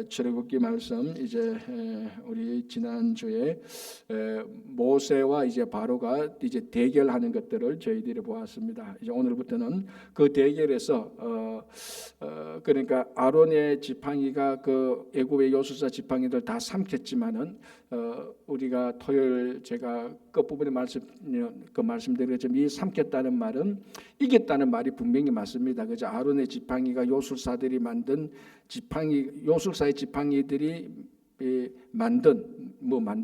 출애굽기 말씀 이제 우리 지난주에 모세와 이제 바로가 이제 대결하는 것들을 저희들이 보았습니다. 이제 오늘부터는 그 대결에서 그러니까 아론의 지팡이가 그 애굽의 요술사 지팡이들 다 삼켰지만은 우리가 토요일 제가 끝부분에 말씀드렸지만 이 삼켰다는 말은 이겼다는 말이 분명히 맞습니다. 그죠? 아론의 지팡이가 요술사들이 만든 지팡이, 요술사의 지팡이들이 만든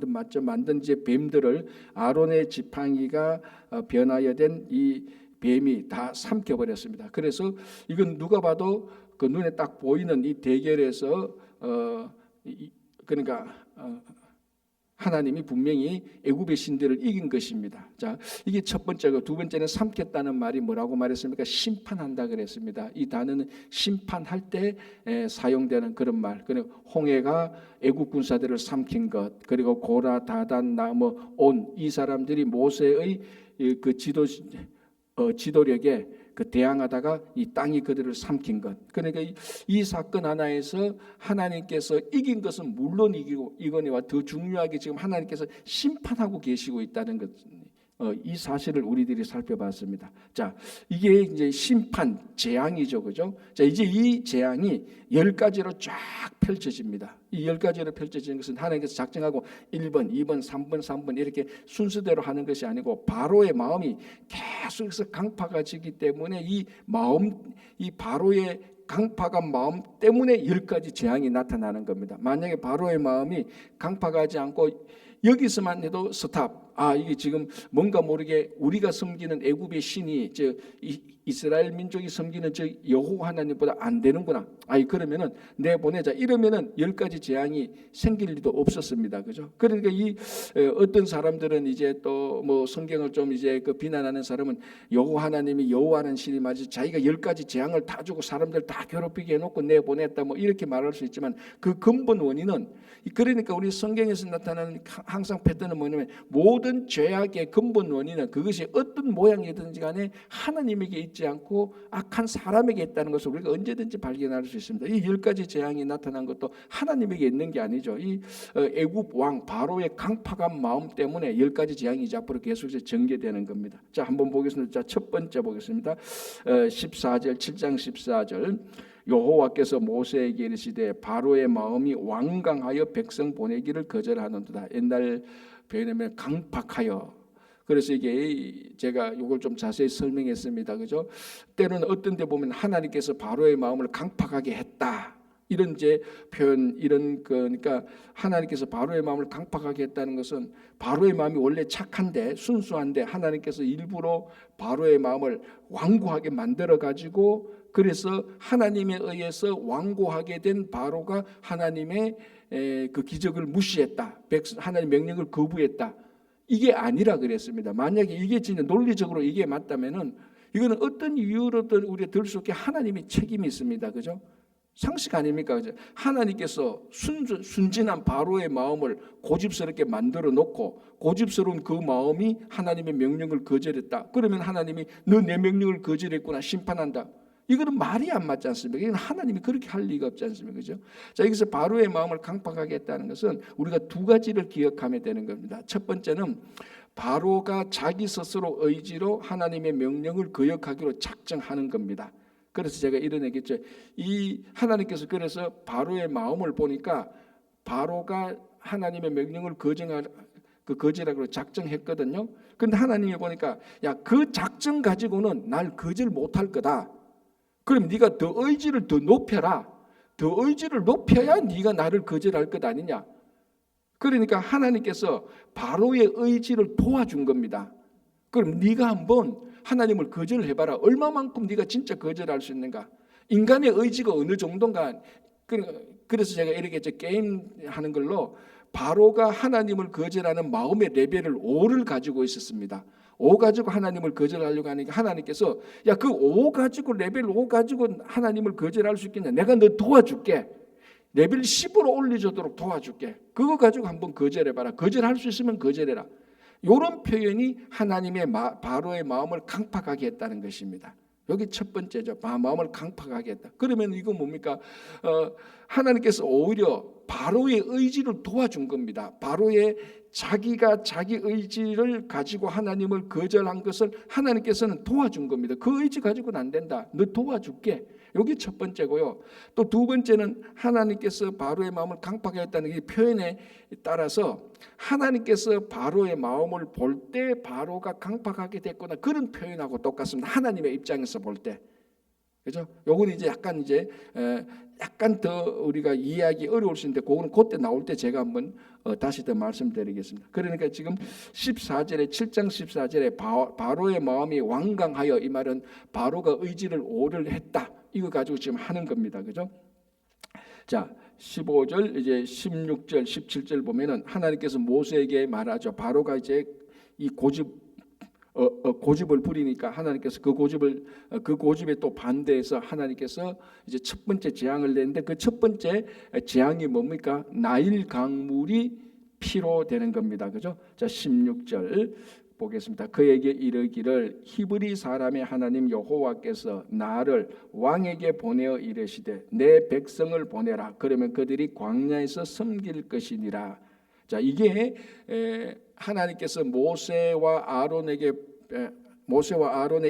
맞죠? 만든 이제 뱀들을 아론의 지팡이가 변하여 된 이 뱀이 다 삼켜버렸습니다. 그래서 이건 누가 봐도 그 눈에 딱 보이는 이 대결에서 그러니까 하나님이 분명히 애굽의 신들을 이긴 것입니다. 자, 이게 첫 번째고, 두 번째는 삼켰다는 말이 뭐라고 말했습니까? 심판한다 그랬습니다. 이 단어는 심판할 때 사용되는 그런 말. 그리고 홍해가 애굽 군사들을 삼킨 것, 그리고 고라, 다단, 나무, 온 이 사람들이 모세의 그 지도력에 그 대항하다가 이 땅이 그들을 삼킨 것. 그러니까 이 사건 하나에서 하나님께서 이긴 것은 물론 이거니와 더 중요하게 지금 하나님께서 심판하고 계시고 있다는 것. 이 사실을 우리들이 살펴봤습니다. 자, 이게 이제 심판, 재앙이죠, 그죠? 자, 이제 이 재앙이 10가지로 쫙 펼쳐집니다. 이 10가지로 펼쳐지는 것은 하나님께서 작정하고 1번, 2번, 3번, 3번 이렇게 순서대로 하는 것이 아니고 바로의 마음이 계속해서 강파가 지기 때문에 이 바로의 강팍한 마음 때문에 10가지 재앙이 나타나는 겁니다. 만약에 바로의 마음이 강팍하지 않고 여기서만 해도 스탑. 이게 지금 뭔가 모르게 우리가 섬기는 애굽의 신이 이스라엘 민족이 섬기는 여호와 하나님보다 안 되는구나. 그러면은 내보내자. 이러면은 10가지 재앙이 생길 리도 없었습니다. 그죠? 그러니까 어떤 사람들은 이제 또 뭐 성경을 좀 이제 그 비난하는 사람은 여호와 하나님이 여호와는 신이 마치 자기가 10가지 재앙을 다 주고 사람들 다 괴롭히게 해놓고 내보냈다 뭐 이렇게 말할 수 있지만 그 근본 원인은 그러니까 우리 성경에서 나타나는 항상 패턴은 뭐냐면 모든 죄악의 근본 원인은 그것이 어떤 모양이든지 간에 하나님에게 있지 않고 악한 사람에게 있다는 것을 우리가 언제든지 발견할 수 있습니다. 이 10가지 재앙이 나타난 것도 하나님에게 있는 게 아니죠. 이 애굽 왕 바로의 강팍한 마음 때문에 10가지 재앙이 이제 앞으로 계속해서 전개되는 겁니다. 자, 한번 보겠습니다. 자, 첫 번째 보겠습니다. 14절 7장 14절 여호와께서 모세에게 이르시되 바로의 마음이 완강하여 백성 보내기를 거절하는도다. 옛날 표현하면 강팍하여. 그래서 이게 제가 이걸 좀 자세히 설명했습니다. 그죠? 때로는 어떤 데 보면 하나님께서 바로의 마음을 강팍하게 했다. 이런 이제 표현, 그러니까 하나님께서 바로의 마음을 강팍하게 했다는 것은 바로의 마음이 원래 착한데 순수한데 하나님께서 일부러 바로의 마음을 완고하게 만들어 가지고 그래서 하나님에 의해서 완고하게 된 바로가 하나님의 그 기적을 무시했다. 하나님 명령을 거부했다. 이게 아니라 그랬습니다. 만약에 이게 진짜 논리적으로 이게 맞다면은 이거는 어떤 이유로든 우리가 들 수 없게 하나님의 책임이 있습니다. 그죠? 상식 아닙니까? 그죠? 하나님께서 순진한 바로의 마음을 고집스럽게 만들어 놓고 고집스러운 그 마음이 하나님의 명령을 거절했다. 그러면 하나님이 너 내 명령을 거절했구나 심판한다. 이거는 말이 안 맞지 않습니까? 이건 하나님이 그렇게 할 리가 없지 않습니까? 그죠? 자, 여기서 바로의 마음을 강팍하게 했다는 것은 우리가 두 가지를 기억하면 되는 겁니다. 첫 번째는 바로가 자기 스스로 의지로 하나님의 명령을 거역하기로 작정하는 겁니다. 그래서 제가 이런 얘기했죠. 이 하나님께서 그래서 바로의 마음을 보니까 바로가 하나님의 명령을 거절하기로 작정했거든요. 근데 하나님이 보니까 그 작정 가지고는 날 거절 못할 거다. 그럼 네가 더 의지를 더 높여라. 더 의지를 높여야 네가 나를 거절할 것 아니냐. 그러니까 하나님께서 바로의 의지를 도와준 겁니다. 그럼 네가 한번 하나님을 거절해봐라. 얼마만큼 네가 진짜 거절할 수 있는가. 인간의 의지가 어느 정도인가. 그래서 제가 이렇게 게임하는 걸로 바로가 하나님을 거절하는 마음의 레벨을 5를 가지고 있었습니다. 5 가지고 하나님을 거절하려고 하니까 하나님께서 그 5 가지고 레벨 5 가지고 하나님을 거절할 수 있겠냐. 내가 너 도와줄게. 레벨 10으로 올려주도록 도와줄게. 그거 가지고 한번 거절해봐라. 거절할 수 있으면 거절해라. 이런 표현이 하나님의 바로의 마음을 강팍하게 했다는 것입니다. 여기 첫 번째죠. 마음을 강팍하게 했다. 그러면 이거 뭡니까? 하나님께서 오히려 바로의 의지를 도와준 겁니다. 바로의 자기가 자기 의지를 가지고 하나님을 거절한 것을 하나님께서는 도와준 겁니다. 그 의지 가지고는 안 된다. 너 도와줄게. 여기 첫 번째고요. 또 두 번째는 하나님께서 바로의 마음을 강팍하게 했다는 이 표현에 따라서 하나님께서 바로의 마음을 볼 때 바로가 강팍하게 됐거나 그런 표현하고 똑같습니다. 하나님의 입장에서 볼 때. 그죠? 요건 이제 약간 더 우리가 이해하기 어려울 수 있는데 그거는 그때 나올 때 제가 한번 다시 더 말씀드리겠습니다. 그러니까 지금 14절에 7장 14절에 바로의 마음이 완강하여, 이 말은 바로가 의지를 오를 했다. 이거 가지고 지금 하는 겁니다. 그죠? 자, 15절 이제 16절 17절 보면은 하나님께서 모세에게 말하죠. 바로가 이제 이 고집을 부리니까 하나님께서 그 고집에 또 반대해서 하나님께서 이제 첫 번째 재앙을 내는데 그 첫 번째 재앙이 뭡니까? 나일 강물이 피로 되는 겁니다. 그죠? 자, 16절 보겠습니다. 그에게 이르기를 히브리 사람의 하나님 여호와께서 나를 왕에게 보내어 이르시되 내 백성을 보내라. 그러면 그들이 광야에서 섬길 것이니라. 자, 이게 하나님께서 모세와 아론의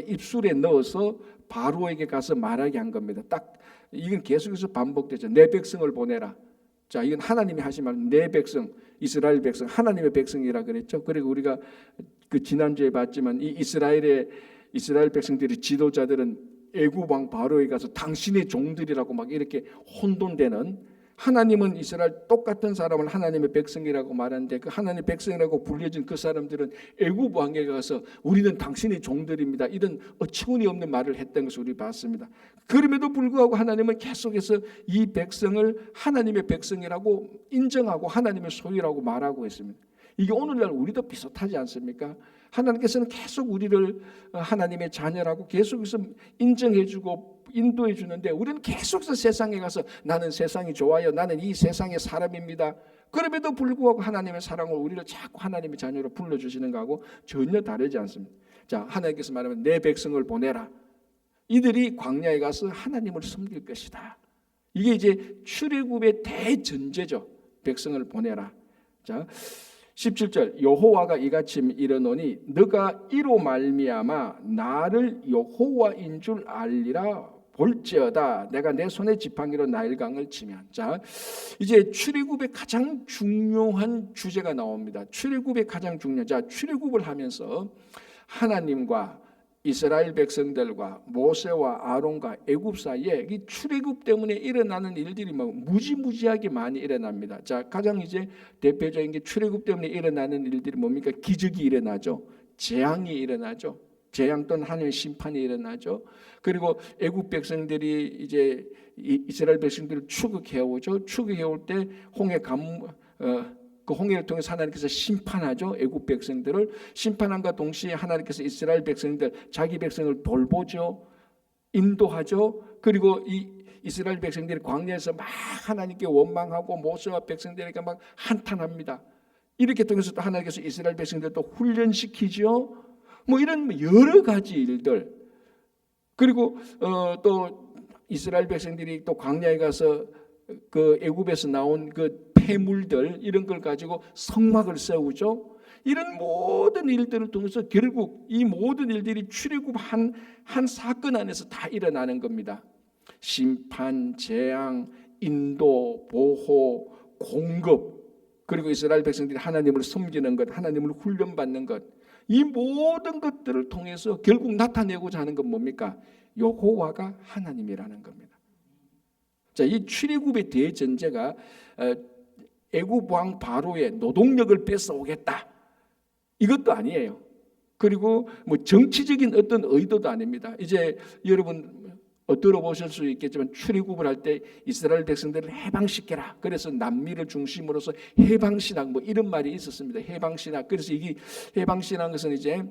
입술에 넣어서 바로에게 가서 말하게 한 겁니다. 딱 이건 계속해서 반복되죠. 내 백성을 보내라. 자, 이건 하나님이 하신 말, 내 백성, 이스라엘 백성, 하나님의 백성이라 그랬죠. 그리고 우리가 그 지난주에 봤지만 이 이스라엘 백성들의 지도자들은 애굽 왕 바로에 가서 당신의 종들이라고 막 이렇게 혼돈되는, 하나님은 이스라엘 똑같은 사람을 하나님의 백성이라고 말하는데 그 하나님의 백성이라고 불려진 그 사람들은 애굽 왕에게 가서 우리는 당신의 종들입니다. 이런 어처구니 없는 말을 했던 것을 우리 봤습니다. 그럼에도 불구하고 하나님은 계속해서 이 백성을 하나님의 백성이라고 인정하고 하나님의 소유라고 말하고 있습니다. 이게 오늘날 우리도 비슷하지 않습니까? 하나님께서는 계속 우리를 하나님의 자녀라고 계속해서 인정해주고 인도해 주는데 우리는 계속해서 세상에 가서 나는 세상이 좋아요, 나는 이 세상의 사람입니다. 그럼에도 불구하고 하나님의 사랑을 우리를 자꾸 하나님의 자녀로 불러주시는 것하고 전혀 다르지 않습니다. 자, 하나님께서 말하면 내 백성을 보내라. 이들이 광야에 가서 하나님을 섬길 것이다. 이게 이제 출애굽의 대전제죠. 백성을 보내라. 자, 17절 여호와가 이같이 이르노니 너가 이로 말미암아 나를 여호와인 줄 알리라. 볼지어다 내가 내 손에 지팡이로 나일강을 치면. 자, 이제 출애굽의 가장 중요한 주제가 나옵니다. 출애굽의 가장 중요한, 자, 출애굽을 하면서 하나님과 이스라엘 백성들과 모세와 아론과 애굽 사이에 이 출애굽 때문에 일어나는 일들이 막 무지무지하게 많이 일어납니다. 자, 가장 이제 대표적인 게 출애굽 때문에 일어나는 일들이 뭡니까? 기적이 일어나죠. 재앙이 일어나죠. 재앙 또는 하나님의 심판이 일어나죠. 그리고 애굽 백성들이 이제 이스라엘 백성들을 추격해오죠. 추격해올 때 그 홍해를 통해서 하나님께서 심판하죠. 애굽 백성들을 심판함과 동시에 하나님께서 이스라엘 백성들, 자기 백성을 돌보죠. 인도하죠. 그리고 이 이스라엘 백성들이 광야에서 막 하나님께 원망하고 모세와 백성들에게 막 한탄합니다. 이렇게 통해서 또 하나님께서 이스라엘 백성들을 또 훈련시키죠. 뭐 이런 여러 가지 일들. 그리고 또 이스라엘 백성들이 또 광야에 가서 그 애굽에서 나온 그 폐물들 이런 걸 가지고 성막을 세우죠. 이런 모든 일들을 통해서 결국 이 모든 일들이 출애굽 한 사건 안에서 다 일어나는 겁니다. 심판, 재앙, 인도, 보호, 공급, 그리고 이스라엘 백성들이 하나님을 섬기는 것, 하나님을 훈련받는 것, 이 모든 것들을 통해서 결국 나타내고자 하는 건 뭡니까? 여호와가 하나님이라는 겁니다. 자, 이 출애굽의 대전제가 애굽 왕 바로의 노동력을 뺏어오겠다, 이것도 아니에요. 그리고 뭐 정치적인 어떤 의도도 아닙니다. 이제 여러분 들어보실 수 있겠지만 출애굽을 할 때 이스라엘 백성들을 해방시켜라. 그래서 남미를 중심으로서 해방신학 뭐 이런 말이 있었습니다. 해방신학. 그래서 이게 해방신학은 것은 이제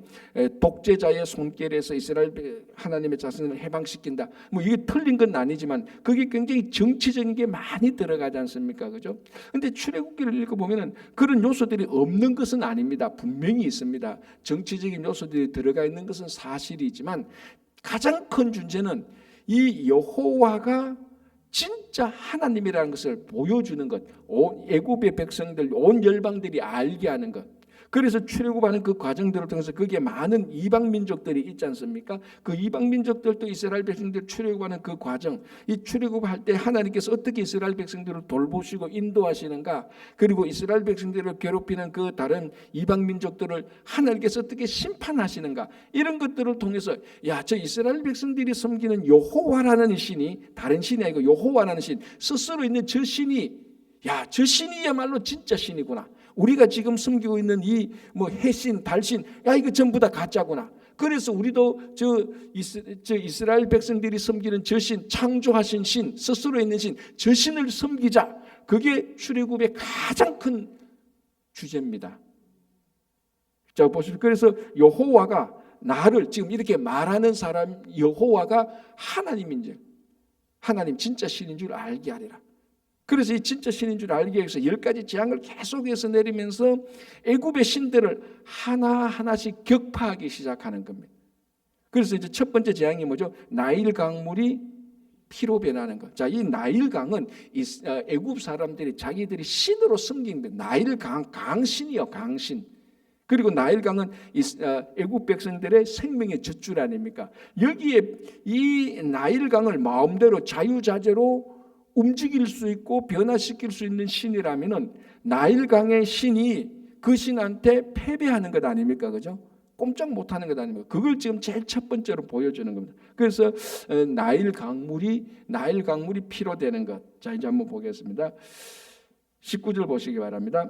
독재자의 손길에서 이스라엘 하나님의 자손을 해방시킨다. 뭐 이게 틀린 건 아니지만 그게 굉장히 정치적인 게 많이 들어가지 않습니까? 그죠? 근데 출애굽기를 읽어보면은 그런 요소들이 없는 것은 아닙니다. 분명히 있습니다. 정치적인 요소들이 들어가 있는 것은 사실이지만 가장 큰 문제는 이 여호와가 진짜 하나님이라는 것을 보여주는 것, 온 애굽의 백성들, 온 열방들이 알게 하는 것. 그래서 출애굽하는 그 과정들을 통해서 거기에 많은 이방 민족들이 있지 않습니까? 그 이방 민족들도 이스라엘 백성들 출애굽하는 그 과정, 이 출애굽할 때 하나님께서 어떻게 이스라엘 백성들을 돌보시고 인도하시는가, 그리고 이스라엘 백성들을 괴롭히는 그 다른 이방 민족들을 하나님께서 어떻게 심판하시는가, 이런 것들을 통해서 야, 저 이스라엘 백성들이 섬기는 여호와라는 신이 다른 신이 아니고 여호와라는 신, 스스로 있는 저 신이, 야, 저 신이야말로 진짜 신이구나. 우리가 지금 섬기고 있는 이 뭐 해신, 달신, 야, 이거 전부 다 가짜구나. 그래서 우리도 저 이스라엘 백성들이 섬기는 저 신, 창조하신 신, 스스로 있는 신, 저 신을 섬기자. 그게 출애굽의 가장 큰 주제입니다. 자, 보십시오. 그래서 여호와가 나를 지금 이렇게 말하는 사람, 여호와가 하나님인지, 하나님 진짜 신인 줄 알게 하리라. 그래서 이 진짜 신인 줄 알기 위해서 10가지 재앙을 계속해서 내리면서 애굽의 신들을 하나하나씩 격파하기 시작하는 겁니다. 그래서 이제 첫 번째 재앙이 뭐죠? 나일 강물이 피로 변하는 것. 자, 이 나일 강은 애굽 사람들이 자기들이 신으로 섬긴 것. 나일 강신이요, 강신. 그리고 나일 강은 애굽 백성들의 생명의 젖줄 아닙니까? 여기에 이 나일 강을 마음대로 자유자재로 움직일 수 있고 변화시킬 수 있는 신이라면은 나일강의 신이 그 신한테 패배하는 것 아닙니까? 그죠? 꼼짝 못하는 것 아닙니까? 그걸 지금 제일 첫 번째로 보여주는 겁니다. 그래서 나일 강물이 피로 되는 것. 자, 이제 한번 보겠습니다. 19절 보시기 바랍니다.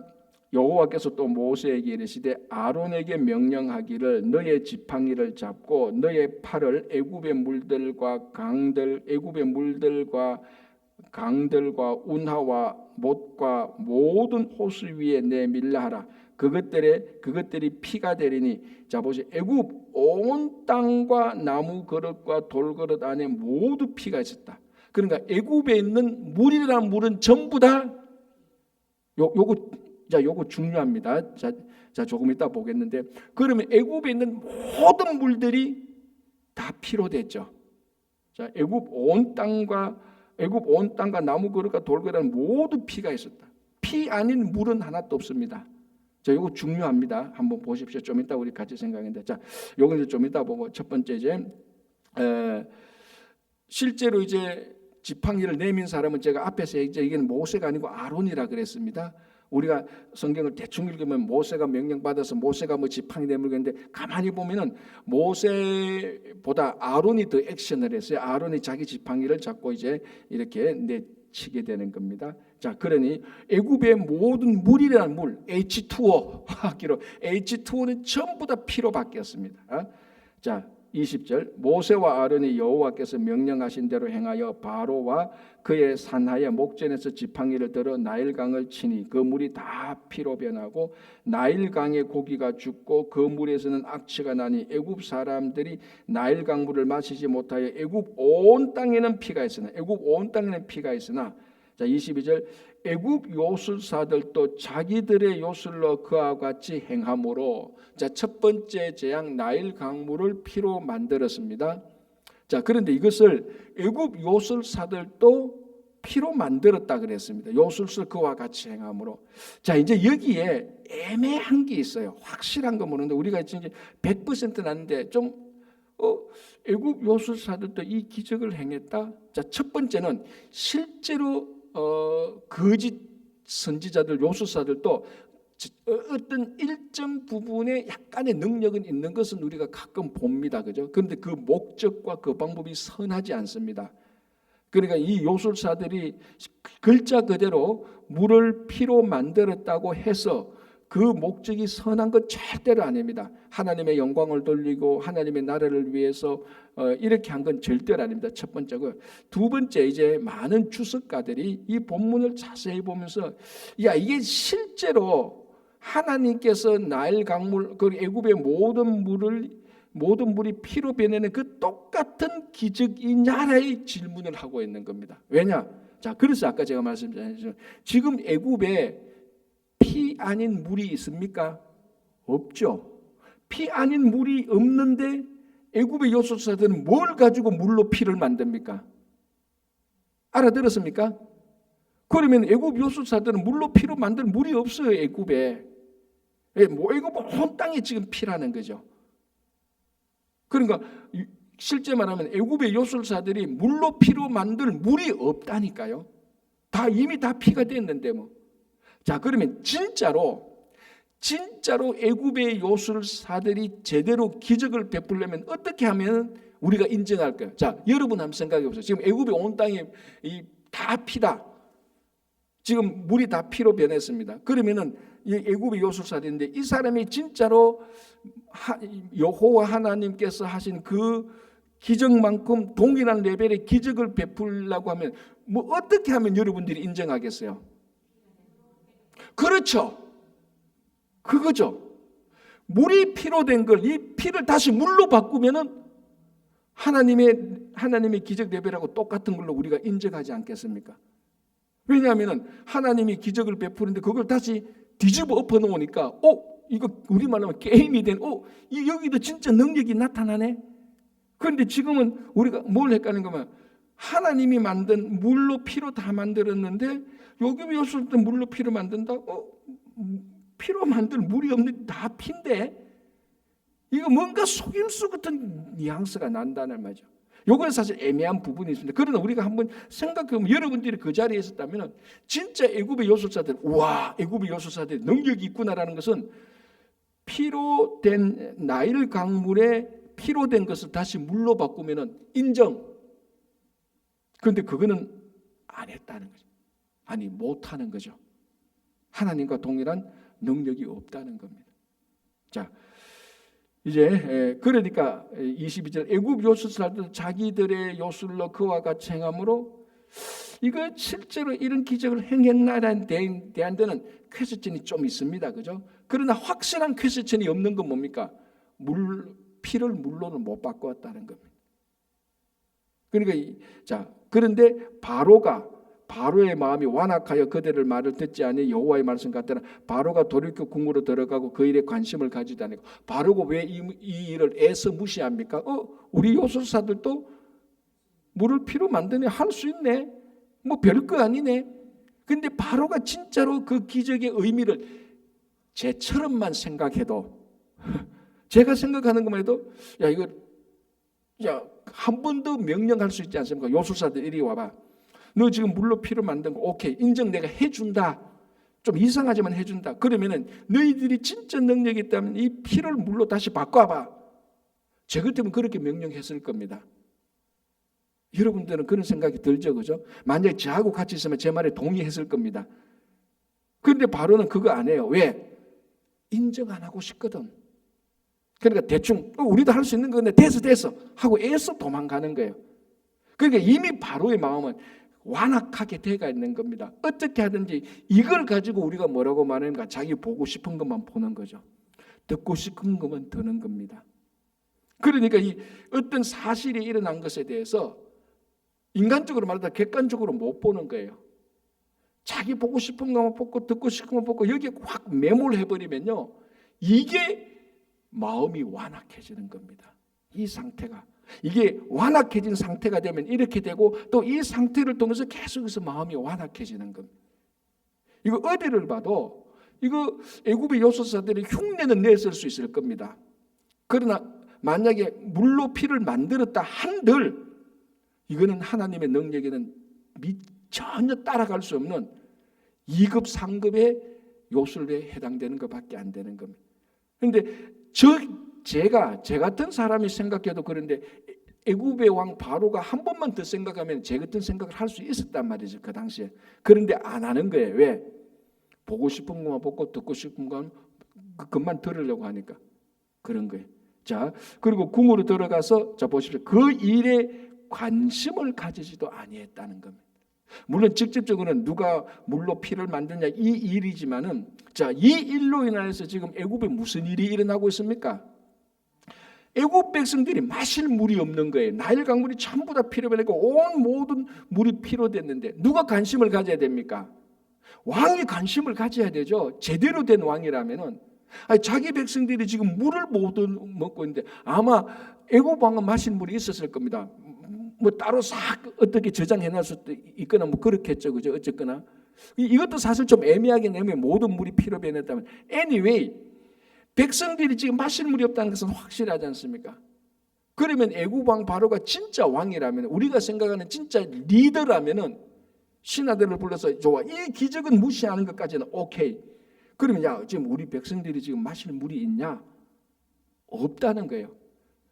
여호와께서 또 모세에게 이르시되 아론에게 명령하기를 너의 지팡이를 잡고 너의 팔을 애굽의 물들과 강들과 운하와 못과 모든 호수 위에 내밀라 하라. 그것들이 피가 되리니. 자, 보세요. 애굽 온 땅과 나무 그릇과 돌그릇 안에 모두 피가 있었다. 그러니까 애굽에 있는 물이라는 물은 전부 다 요거 중요합니다. 자, 조금 이따 보겠는데, 그러면 애굽에 있는 모든 물들이 다 피로 됐죠. 자, 애굽 온 땅과 나무 그릇과 돌그릇 모두 피가 있었다. 피 아닌 물은 하나도 없습니다. 자, 이거 중요합니다. 한번 보십시오. 좀 이따 우리 같이 생각했는데, 자, 요거 이제 좀 이따 보고 첫 번째 이제 실제로 이제 지팡이를 내민 사람은 제가 앞에서 이제 이게는 모세가 아니고 아론이라 그랬습니다. 우리가 성경을 대충 읽으면 모세가 명령받아서 모세가 뭐 지팡이 내밀고 있는데 가만히 보면은 모세보다 아론이 더 액션을 했어요. 아론이 자기 지팡이를 잡고 이제 이렇게 내치게 되는 겁니다. 자, 그러니 애굽의 모든 물이라는 물, H2O 하기로 H2O는 전부 다 피로 바뀌었습니다. 자, 20절 모세와 아론이 여호와께서 명령하신 대로 행하여 바로와 그의 산하의 목전에서 지팡이를 들어 나일강을 치니 그 물이 다 피로 변하고 나일강의 고기가 죽고 그 물에서는 악취가 나니 애굽 사람들이 나일강 물을 마시지 못하여 애굽 온 땅에는 피가 있으나 자, 22절 애굽 요술사들도 자기들의 요술로 그와 같이 행함으로, 자, 첫 번째 재앙 나일 강물을 피로 만들었습니다. 자, 그런데 이것을 애굽 요술사들도 피로 만들었다 그랬습니다. 요술을 그와 같이 행함으로. 자, 이제 여기에 애매한 게 있어요. 확실한 거 모르는데 우리가 이제 100% 나는데 좀 애굽 요술사들도 이 기적을 행했다. 자, 첫 번째는 실제로 거짓 선지자들, 요술사들도 어떤 일정 부분에 약간의 능력은 있는 것은 우리가 가끔 봅니다. 그죠? 그런데 그 목적과 그 방법이 선하지 않습니다. 그러니까 이 요술사들이 글자 그대로 물을 피로 만들었다고 해서 그 목적이 선한 건 절대로 아닙니다. 하나님의 영광을 돌리고 하나님의 나라를 위해서 이렇게 한 건 절대로 아닙니다. 첫 번째고, 두 번째, 이제 많은 주석가들이 이 본문을 자세히 보면서 야, 이게 실제로 하나님께서 나일 강물, 그 애굽의 모든 물이 피로 변하는 그 똑같은 기적이냐라의 질문을 하고 있는 겁니다. 왜냐? 자, 그래서 아까 제가 말씀드렸죠. 지금 애굽에 피 아닌 물이 있습니까? 없죠. 피 아닌 물이 없는데 애굽의 요술사들은 뭘 가지고 물로 피를 만듭니까? 알아들었습니까? 그러면 애굽 요술사들은 물로 피로 만들 물이 없어요. 애굽에. 애굽 온 땅에 지금 피라는 거죠. 그러니까 실제 말하면 애굽의 요술사들이 물로 피로 만들 물이 없다니까요. 이미 다 피가 됐는데 뭐. 자, 그러면 진짜로 애굽의 요술사들이 제대로 기적을 베풀려면 어떻게 하면 우리가 인정할까요? 자, 여러분 한번 생각해 보세요. 지금 애굽의 온 땅이 다 피다. 지금 물이 다 피로 변했습니다. 그러면은 이 애굽의 요술사들인데 이 사람이 진짜로 여호와 하나님께서 하신 그 기적만큼 동일한 레벨의 기적을 베풀려고 하면 뭐 어떻게 하면 여러분들이 인정하겠어요? 그렇죠. 그거죠. 물이 피로 된 걸 이 피를 다시 물로 바꾸면은 하나님의 기적 레벨하고 똑같은 걸로 우리가 인정하지 않겠습니까? 왜냐하면 하나님이 기적을 베푸는데 그걸 다시 뒤집어 엎어 놓으니까 이거 우리말로 하면 게임이 된 여기도 진짜 능력이 나타나네. 그런데 지금은 우리가 뭘 헷갈린 거면 하나님이 만든 물로 피로 다 만들었는데 여기 요술도 물로 피로 만든다? 피로 만들 물이 없는 다 피인데 이거 뭔가 속임수 같은 뉘앙스가 난다는 말이죠. 이건 사실 애매한 부분이 있습니다. 그러나 우리가 한번 생각해보면 여러분들이 그 자리에 있었다면 진짜 애굽의 요술사들, 우와, 애굽의 요술사들이 능력이 있구나라는 것은 피로 된 나일 강물에 피로 된 것을 다시 물로 바꾸면 인정. 그런데 그거는 안 했다는 거죠. 아니, 못하는 거죠. 하나님과 동일한 능력이 없다는 겁니다. 자, 이제 그러니까 22절 애굽 요술사들도 자기들의 요술로 그와 같이 행함으로 이거 실제로 이런 기적을 행했나에 대한 데는 퀘스천이 좀 있습니다. 그죠? 그러나 확실한 퀘스천이 없는 건 뭡니까? 피를 물로는 못 바꾸었다는 겁니다. 그러니까 그런데 바로의 마음이 완악하여 그들의 말을 듣지 아니 여호와의 말씀 같더라. 바로가 돌이켜 궁으로 들어가고 그 일에 관심을 가지지 않고 바로가 왜 이 일을 애써 무시합니까? 우리 요술사들도 물을 피로 만드네, 할 수 있네, 뭐 별거 아니네. 근데 바로가 진짜로 그 기적의 의미를 제처럼만 생각해도 제가 생각하는 것만 해도 한 번 더 명령할 수 있지 않습니까? 요술사들 이리 와봐. 너 지금 물로 피로 만든 거 오케이, 인정, 내가 해준다. 좀 이상하지만 해준다. 그러면은 너희들이 진짜 능력이 있다면 이 피를 물로 다시 바꿔봐. 제 같으면 그렇게 명령했을 겁니다. 여러분들은 그런 생각이 들죠, 그죠? 만약에 저하고 같이 있으면 제 말에 동의했을 겁니다. 그런데 바로는 그거 안 해요. 왜? 인정 안 하고 싶거든. 그러니까 대충 우리도 할 수 있는 건데 됐어 하고 애써 도망가는 거예요. 그러니까 이미 바로의 마음은 완악하게 돼가 있는 겁니다. 어떻게 하든지 이걸 가지고 우리가 뭐라고 말하는가? 자기 보고 싶은 것만 보는 거죠. 듣고 싶은 것만 듣는 겁니다. 그러니까 이 어떤 사실이 일어난 것에 대해서 인간적으로 말하다 객관적으로 못 보는 거예요. 자기 보고 싶은 것만 보고 듣고 싶은 것만 보고 여기에 확 매몰 해버리면요, 이게 마음이 완악해지는 겁니다. 이 상태가. 이게 완악해진 상태가 되면 이렇게 되고 또 이 상태를 통해서 계속해서 마음이 완악해지는 겁니다. 이거 어디를 봐도 이거 애굽의 요술사들이 흉내는 냈을 수 있을 겁니다. 그러나 만약에 물로 피를 만들었다 한들 이거는 하나님의 능력에는 전혀 따라갈 수 없는 2급, 3급의 요술에 해당되는 것밖에 안 되는 겁니다. 그런데 제 같은 사람이 생각해도 그런데 애굽의 왕 바로가 한 번만 더 생각하면 제 같은 생각을 할 수 있었단 말이죠, 그 당시에. 그런데 안 하는 거예요. 왜? 보고 싶은 것만 보고 듣고 싶은 건 그것만 들으려고 하니까 그런 거예요. 자, 그리고 궁으로 들어가서 자 보십시오. 그 일에 관심을 가지지도 아니했다는 겁니다. 물론 직접적으로는 누가 물로 피를 만드냐 이 일이지만은 이 일로 인해서 지금 애굽에 무슨 일이 일어나고 있습니까? 애굽 백성들이 마실 물이 없는 거예요. 나일 강물이 전부 다 피로 변했고 온 모든 물이 피로 됐는데 누가 관심을 가져야 됩니까? 왕이 관심을 가져야 되죠. 제대로 된 왕이라면은. 아니, 자기 백성들이 지금 물을 못 먹고 있는데 아마 애굽 왕은 마실 물이 있었을 겁니다. 뭐 따로 싹 어떻게 저장해 놨을 수도 있거나 뭐 그렇겠죠, 그죠? 어쨌거나 이것도 사실 좀 애매하긴 애매해. 모든 물이 피로 변했다면 anyway 백성들이 지금 마실 물이 없다는 것은 확실하지 않습니까? 그러면 애굽 왕 바로가 진짜 왕이라면, 우리가 생각하는 진짜 리더라면은 신하들을 불러서 좋아, 이 기적은 무시하는 것까지는 오케이. 그러면 야, 지금 우리 백성들이 지금 마실 물이 있냐? 없다는 거예요.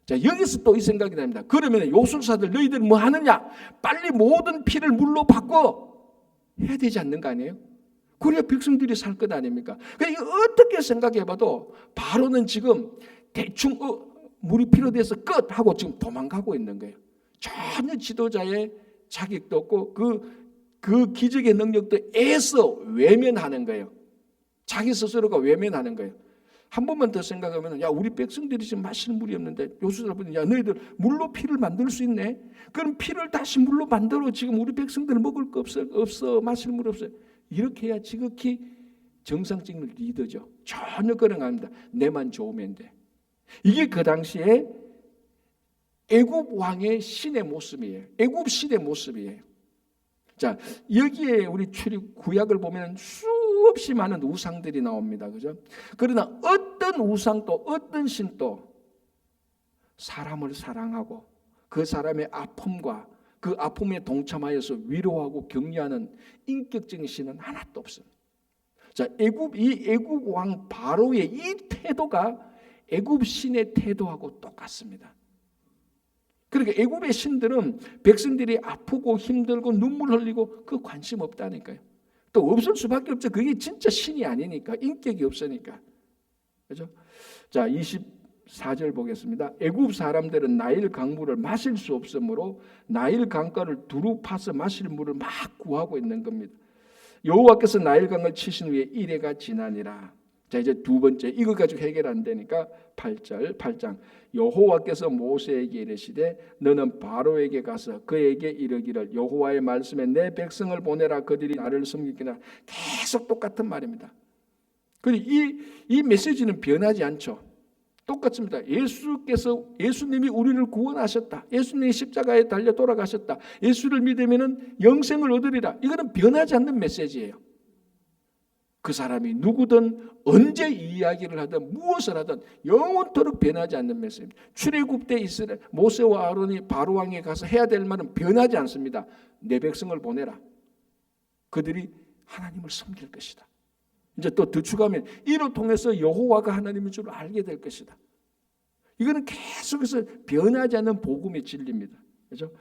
자, 여기서 또 이 생각이 납니다. 그러면 요술사들 너희들 뭐 하느냐? 빨리 모든 피를 물로 바꿔 해야 되지 않는 거 아니에요? 그래야 백성들이 살 것 아닙니까? 그러니까 어떻게 생각해봐도 바로는 지금 대충 물이 필요돼서 끝 하고 지금 도망가고 있는 거예요. 전혀 지도자의 자격도 없고 그 기적의 능력도 애써 외면하는 거예요. 자기 스스로가 외면하는 거예요. 한 번만 더 생각하면, 야, 우리 백성들이 지금 마실 물이 없는데 요술사분이, 야, 너희들 물로 피를 만들 수 있네? 그럼 피를 다시 물로 만들어. 지금 우리 백성들 먹을 거 없어. 마실 물 없어요. 이렇게 해야 지극히 정상적인 리더죠. 전혀 그런 거 아닙니다. 내만 좋으면 돼. 이게 그 당시에 애굽 왕의 신의 모습이에요. 애굽 신의 모습이에요. 자, 여기에 우리 출입 구약을 보면 수없이 많은 우상들이 나옵니다. 그죠? 그러나 어떤 우상도 어떤 신도 사람을 사랑하고 그 사람의 아픔과 그 아픔에 동참하여서 위로하고 격려하는 인격적인 신은 하나도 없습니다. 자, 애굽 왕 바로의 이 태도가 애굽 신의 태도하고 똑같습니다. 그러니까 애굽의 신들은 백성들이 아프고 힘들고 눈물 흘리고 그 관심 없다니까요. 또 없을 수밖에 없죠. 그게 진짜 신이 아니니까, 인격이 없으니까. 그렇죠? 자, 24절 보겠습니다. 애굽 사람들은 나일 강물을 마실 수 없으므로 나일 강가를 두루 파서 마실 물을 막 구하고 있는 겁니다. 여호와께서 나일 강을 치신 후에 이래가 지나니라. 자, 이제 두 번째, 이거 가지고 해결 안 되니까 8장. 여호와께서 모세에게 이르시되 너는 바로에게 가서 그에게 이르기를 여호와의 말씀에 내 백성을 보내라. 그들이 나를 섬기기나. 계속 똑같은 말입니다. 그리고 이 메시지는 변하지 않죠. 똑같습니다. 예수님이 우리를 구원하셨다. 예수님이 십자가에 달려 돌아가셨다. 예수를 믿으면 영생을 얻으리라. 이거는 변하지 않는 메시지예요. 그 사람이 누구든 언제 이 이야기를 하든 무엇을 하든 영원토록 변하지 않는 메시지입니다. 출애굽 때 이스라엘 모세와 아론이 바로 왕에 가서 해야 될 말은 변하지 않습니다. 내 백성을 보내라. 그들이 하나님을 섬길 것이다. 이제 또 더 추가하면 이를 통해서 여호와가 하나님인 줄 알게 될 것이다. 이거는 계속해서 변하지 않는 복음의 진리입니다. 그렇죠?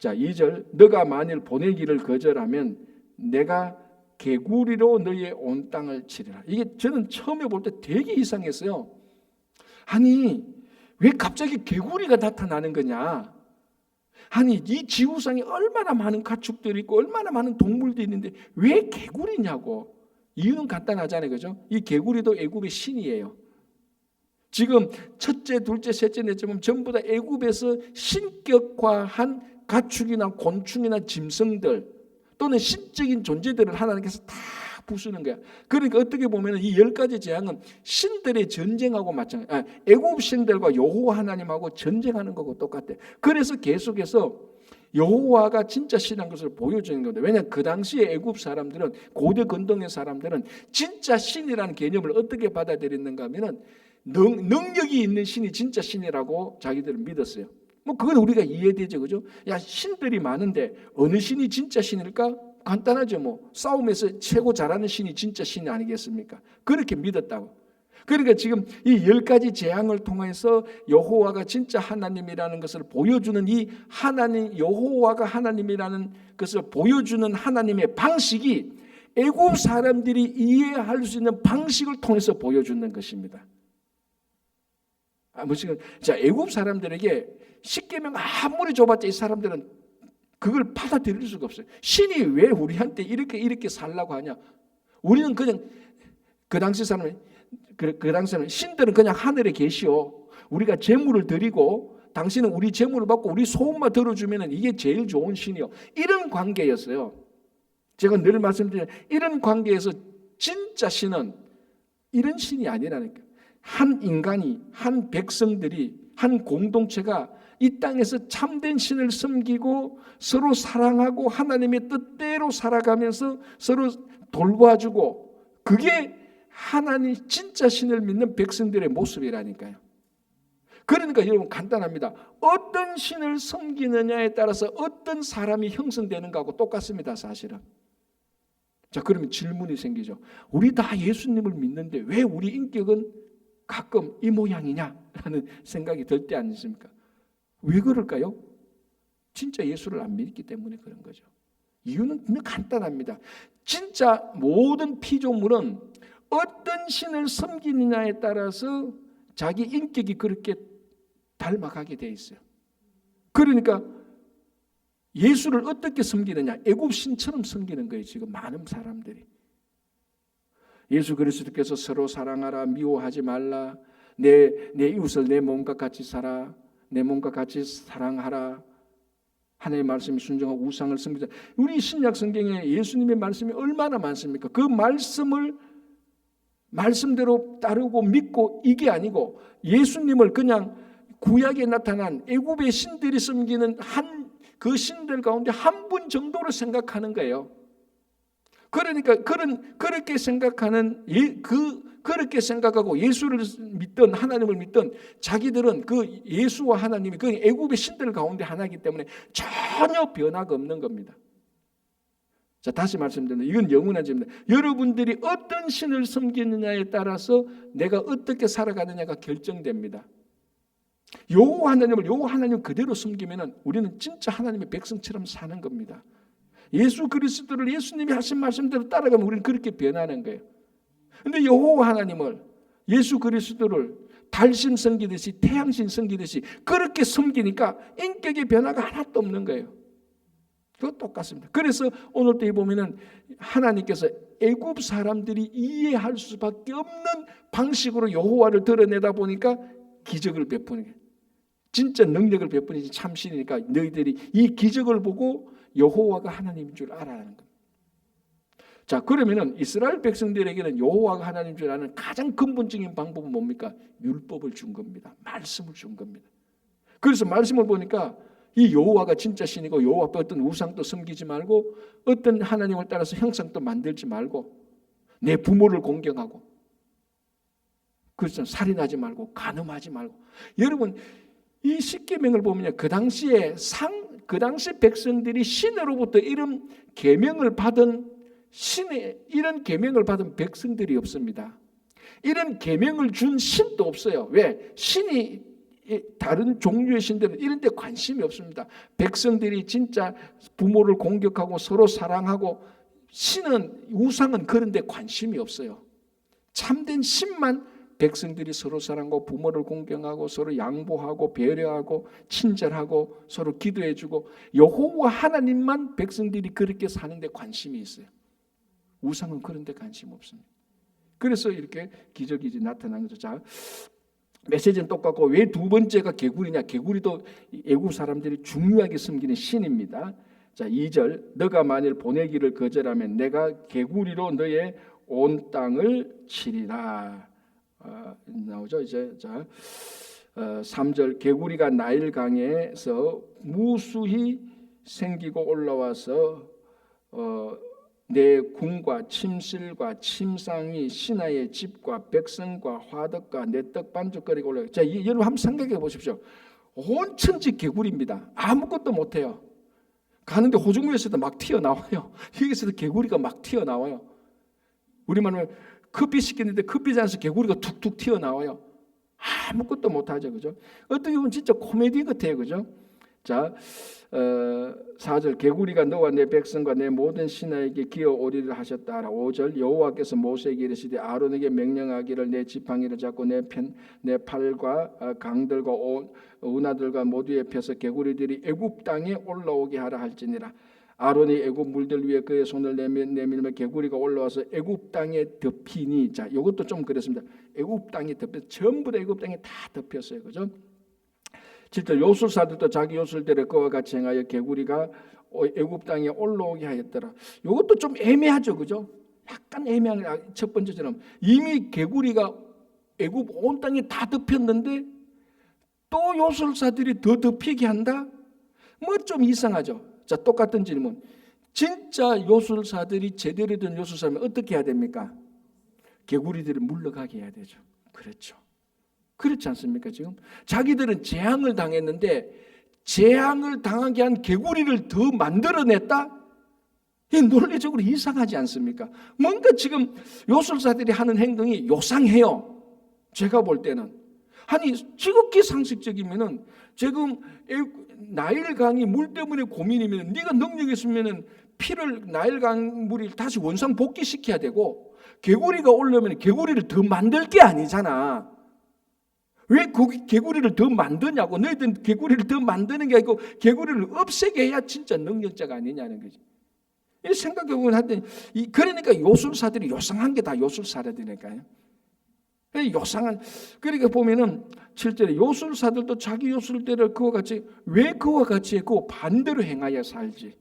자, 2절. 너가 만일 보내기를 거절하면 내가 개구리로 너의 온 땅을 치리라. 이게 저는 처음에 볼 때 되게 이상했어요. 아니, 왜 갑자기 개구리가 나타나는 거냐? 아니, 이 지구상에 얼마나 많은 가축들이 있고 얼마나 많은 동물들이 있는데 왜 개구리냐고. 이유는 간단하잖아요. 그죠? 이 개구리도 애굽의 신이에요. 지금 첫째, 둘째, 셋째, 넷째 보면 전부 다 애굽에서 신격화한 가축이나 곤충이나 짐승들 또는 신적인 존재들을 하나님께서 다 부수는 거야. 그러니까 어떻게 보면 이 10가지 재앙은 신들의 전쟁하고 마찬가지. 애굽 신들과 여호와 하나님하고 전쟁하는 거고 똑같아. 그래서 계속해서 여호와가 진짜 신한 것을 보여주는 겁니다. 왜냐하면 그 당시에 애굽 사람들은, 고대 근동의 사람들은 진짜 신이라는 개념을 어떻게 받아들였는가 하면은 능력이 있는 신이 진짜 신이라고 자기들은 믿었어요. 뭐 그건 우리가 이해되죠, 그죠? 야, 신들이 많은데 어느 신이 진짜 신일까? 간단하죠. 뭐 싸움에서 최고 잘하는 신이 진짜 신이 아니겠습니까? 그렇게 믿었다고. 그러니까 지금 이 10가지 재앙을 통해서 여호와가 진짜 하나님이라는 것을 보여주는 이 하나님, 여호와가 하나님이라는 것을 보여주는 하나님의 방식이 애굽 사람들이 이해할 수 있는 방식을 통해서 보여주는 것입니다. 자, 애굽 사람들에게 십계명 아무리 줘봤자 이 사람들은 그걸 받아들일 수가 없어요. 신이 왜 우리한테 이렇게 살라고 하냐? 우리는 그냥 그 당시 사람은 신들은 그냥 하늘에 계시오. 우리가 제물을 드리고 당신은 우리 제물을 받고 우리 소원만 들어주면 이게 제일 좋은 신이요. 이런 관계였어요. 제가 늘 말씀드리는 이런 관계에서 진짜 신은 이런 신이 아니라니까. 한 인간이, 한 백성들이, 한 공동체가 이 땅에서 참된 신을 섬기고 서로 사랑하고 하나님의 뜻대로 살아가면서 서로 돌봐주고, 그게 하나님 진짜 신을 믿는 백성들의 모습이라니까요. 그러니까 여러분 간단합니다. 어떤 신을 섬기느냐에 따라서 어떤 사람이 형성되는가하고 똑같습니다, 사실은. 자, 그러면 질문이 생기죠. 우리 다 예수님을 믿는데 왜 우리 인격은 가끔 이 모양이냐라는 생각이 들 때 아니십니까? 왜 그럴까요? 진짜 예수를 안 믿기 때문에 그런 거죠. 이유는 그냥 간단합니다. 진짜 모든 피조물은 어떤 신을 섬기느냐에 따라서 자기 인격이 그렇게 닮아가게 돼 있어요. 그러니까 예수를 어떻게 섬기느냐? 애굽 신처럼 섬기는 거예요. 지금 많은 사람들이. 예수 그리스도께서 서로 사랑하라, 미워하지 말라, 내 이웃을 내 몸과 같이 살아, 내 몸과 같이 사랑하라, 하나님의 말씀이 순종하고 우상을 섬기자. 우리 신약 성경에 예수님의 말씀이 얼마나 많습니까? 그 말씀을 말씀대로 따르고 믿고, 이게 아니고 예수님을 그냥 구약에 나타난 애굽의 신들이 섬기는 그 신들 가운데 한 분 정도로 생각하는 거예요. 그러니까 그렇게 생각하는 그렇게 생각하고 예수를 믿던, 하나님을 믿던 자기들은 그 예수와 하나님이 그 애굽의 신들 가운데 하나이기 때문에 전혀 변화가 없는 겁니다. 자, 다시 말씀드립니다. 이건 영원한 점입니다. 여러분들이 어떤 신을 섬기느냐에 따라서 내가 어떻게 살아가느냐가 결정됩니다. 여호와 하나님 그대로 섬기면은 우리는 진짜 하나님의 백성처럼 사는 겁니다. 예수 그리스도를 예수님이 하신 말씀대로 따라가면 우리는 그렇게 변하는 거예요. 근데 여호와 하나님을, 예수 그리스도를 달신 섬기듯이 태양신 섬기듯이 그렇게 섬기니까 인격의 변화가 하나도 없는 거예요. 그거 똑같습니다. 그래서 오늘 때 보면은 하나님께서 애굽 사람들이 이해할 수밖에 없는 방식으로 여호와를 드러내다 보니까 기적을 베푸는 거예요. 진짜 능력을 베푸는 참신이니까 너희들이 이 기적을 보고 여호와가 하나님인 줄 알아라는 겁니다. 자, 그러면은 이스라엘 백성들에게는 여호와가 하나님인 줄 아는 가장 근본적인 방법은 뭡니까? 율법을 준 겁니다. 말씀을 준 겁니다. 그래서 말씀을 보니까 이 여호와가 진짜 신이고 여호와 앞에 어떤 우상도 섬기지 말고 어떤 하나님을 따라서 형상도 만들지 말고 내 부모를 공경하고, 그래서 살인하지 말고 간음하지 말고. 여러분 이 십계명을 보면요, 그 당시에 백성들이 신으로부터 이런 계명을 받은 이런 계명을 받은 백성들이 없습니다. 이런 계명을 준 신도 없어요. 왜? 신이 다른 종류의 신들은 이런 데 관심이 없습니다. 백성들이 진짜 부모를 공격하고 서로 사랑하고, 우상은 그런 데 관심이 없어요. 참된 신만 백성들이 서로 사랑하고 부모를 공경하고 서로 양보하고 배려하고 친절하고 서로 기도해주고, 여호와 하나님만 백성들이 그렇게 사는데 관심이 있어요. 우상은 그런 데 관심 없습니다. 그래서 이렇게 기적이 나타난 거죠. 자, 메시지는 똑같고 왜 두 번째가 개구리냐? 개구리도 애굽 사람들이 중요하게 섬기는 신입니다. 자, 2절, 너가 만일 보내기를 거절하면 내가 개구리로 너의 온 땅을 치리라. 나오죠 이제. 자, 3절, 개구리가 나일강에서 무수히 생기고 올라와서 내 궁과 침실과 침상이 신하의 집과 백성과 화덕과 내 떡 반죽거리가 올라와요. 자, 여러분 한번 생각해 보십시오. 온 천지 개구리입니다. 아무것도 못해요. 가는데 호중구에서도 막 튀어나와요. 여기서도 개구리가 막 튀어나와요. 우리말로 커피 시키는데 커피잔에서 개구리가 툭툭 튀어나와요. 아무것도 못하죠. 그죠? 어떻게 보면 진짜 코미디 같아요. 그죠? 자, 4절, 개구리가 너와 내 백성과 내 모든 신하에게 기어오리를 하셨다. 5절, 여호와께서 모세에게 이르시되 아론에게 명령하기를 내 지팡이를 잡고 내 팔과 강들과 운하들과 모두에 펴서 개구리들이 애굽 땅에 올라오게 하라 할지니라. 아론이 애굽 물들 위에 그의 손을 내밀면 개구리가 올라와서 애굽 땅에 덮이니. 자, 이것도 좀 그렇습니다. 애굽 땅에 전부 다 애굽 땅에 다 덮였어요. 그죠? 7절, 요술사들도 자기 요술대로 그와 같이 행하여 개구리가 애굽 땅에 올라오게 하였더라. 이것도 좀 애매하죠. 그죠? 약간 애매한 첫 번째처럼 이미 개구리가 애굽 온 땅에 다 덮였는데 또 요술사들이 더 덮이게 한다? 뭐 좀 이상하죠. 자, 똑같은 질문. 진짜 요술사들이 제대로 된 요술사면 어떻게 해야 됩니까? 개구리들을 물러가게 해야 되죠. 그렇죠. 그렇지 않습니까? 지금 자기들은 재앙을 당했는데 재앙을 당하게 한 개구리를 더 만들어냈다? 이 논리적으로 이상하지 않습니까? 뭔가 지금 요술사들이 하는 행동이 요상해요. 제가 볼 때는. 아니 지극히 상식적이면은 지금 나일강이 물 때문에 고민이면 네가 능력이 있으면은 피를 나일강 물이 다시 원상 복귀시켜야 되고 개구리가 오려면 개구리를 더 만들 게 아니잖아. 왜 개구리를 더 만드냐고. 너희들은 개구리를 더 만드는 게 아니고 개구리를 없애게 해야 진짜 능력자가 아니냐는 거지. 이 생각해보면 하여튼 그러니까 요술사들이 요상한 게 다 요술사들이니까요. 요상한. 그러니까 보면은 실제로 요술사들도 자기 요술대로 그와 같이 왜 그와 같이 했고 반대로 행하여 살지.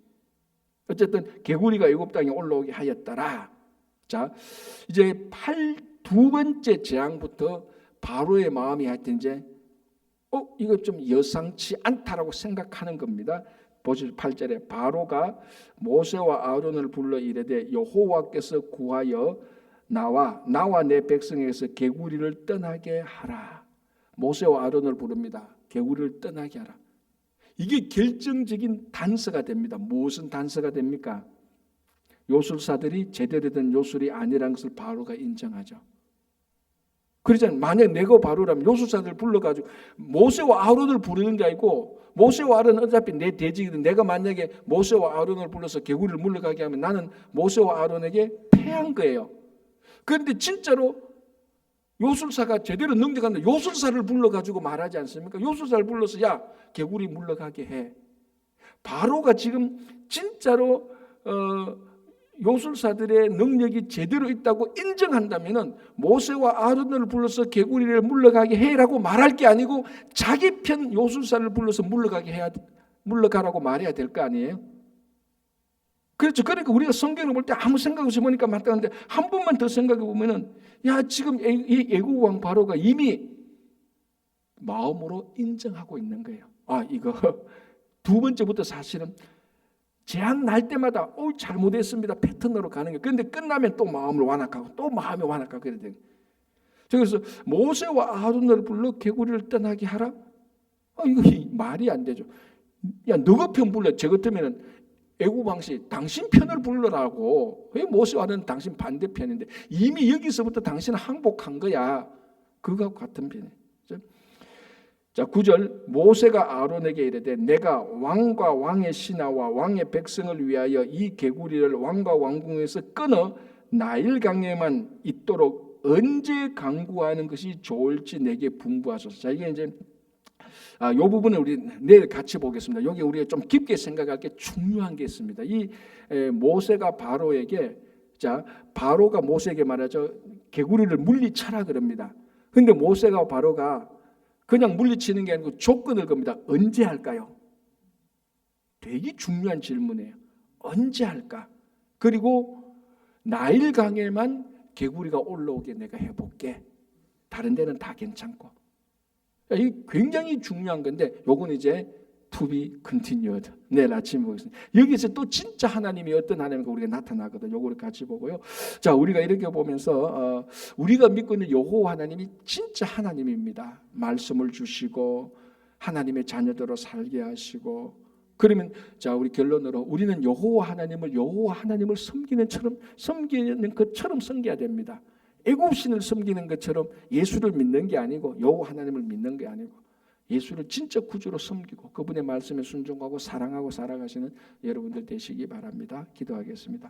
어쨌든 개구리가 애굽 땅에 올라오게 하였더라. 자, 이제 두 번째 재앙부터 바로의 마음이 하여튼 이제 이거 좀 여상치 않다라고 생각하는 겁니다. 보시죠. 8절에 바로가 모세와 아론을 불러 이르되 여호와께서 구하여 나와 내 백성에게서 개구리를 떠나게 하라. 모세와 아론을 부릅니다. 개구리를 떠나게 하라. 이게 결정적인 단서가 됩니다. 무슨 단서가 됩니까? 요술사들이 제대로 된 요술이 아니라는 것을 바로가 인정하죠. 그러잖아요. 만약 내가 바로라면 요술사들 불러가지고 모세와 아론을 부르는 게 아니고 모세와 아론은 어차피 내 대직이든 내가 만약에 모세와 아론을 불러서 개구리를 물러가게 하면 나는 모세와 아론에게 패한 거예요. 그런데 진짜로 요술사가 제대로 능력하는 요술사를 불러가지고 말하지 않습니까? 요술사를 불러서 야 개구리 물러가게 해. 바로가 지금 진짜로 요술사들의 능력이 제대로 있다고 인정한다면은 모세와 아론을 불러서 개구리를 물러가게 해라고 말할 게 아니고 자기 편 요술사를 불러서 물러가라고 말해야 될 거 아니에요? 그렇죠. 그러니까 우리가 성경을 볼 때 아무 생각 없이 보니까 맞다는데 한 번만 더 생각해 보면은 야 지금 이 애국 왕 바로가 이미 마음으로 인정하고 있는 거예요. 이거 두 번째부터 사실은 재앙 날 때마다 잘못했습니다 패턴으로 가는 거예요. 그런데 끝나면 또 마음을 완악하고 또 마음이 완악하고 그래야 돼요. 그래서 모세와 아론을 불러 개구리를 떠나게 하라? 이거 말이 안 되죠. 야 너가 편 불러. 저 같으면은 애국 왕씨 당신 편을 불러라고. 왜 모세와 아론은 당신 반대편인데 이미 여기서부터 당신은 항복한 거야. 그거하고 같은 편이에요. 자 9절 모세가 아론에게 이르되 내가 왕과 왕의 신하와 왕의 백성을 위하여 이 개구리를 왕과 왕궁에서 끊어 나일강에만 있도록 언제 강구하는 것이 좋을지 내게 분부하소서. 자 이게 이제 이 부분을 우리 내일 같이 보겠습니다. 여기 우리가 좀 깊게 생각할 게 중요한 게 있습니다. 이 모세가 바로에게 바로가 모세에게 말하죠. 개구리를 물리쳐라 그럽니다. 그런데 모세가 바로가 그냥 물리치는 게 아니고 조건을 겁니다. 언제 할까요? 되게 중요한 질문이에요. 언제 할까? 그리고 나일강에만 개구리가 올라오게 내가 해볼게. 다른 데는 다 괜찮고. 이게 굉장히 중요한 건데 요건 이제 to be continued. 내일 아침에 보겠습니다. 여기서 또 진짜 하나님이 어떤 하나님인가 우리가 나타나거든요. 요거를 같이 보고요. 자, 우리가 이렇게 보면서 우리가 믿고 있는 여호와 하나님이 진짜 하나님입니다. 말씀을 주시고 하나님의 자녀들로 살게 하시고 그러면 자, 우리 결론으로 우리는 여호와 하나님을 섬기는 것처럼 섬겨야 됩니다. 애굽신을 섬기는 것처럼 예수를 믿는 게 아니고 여호와 하나님을 믿는 게 아니고 예수를 진짜 구주로 섬기고 그분의 말씀에 순종하고 사랑하고 살아가시는 여러분들 되시기 바랍니다. 기도하겠습니다.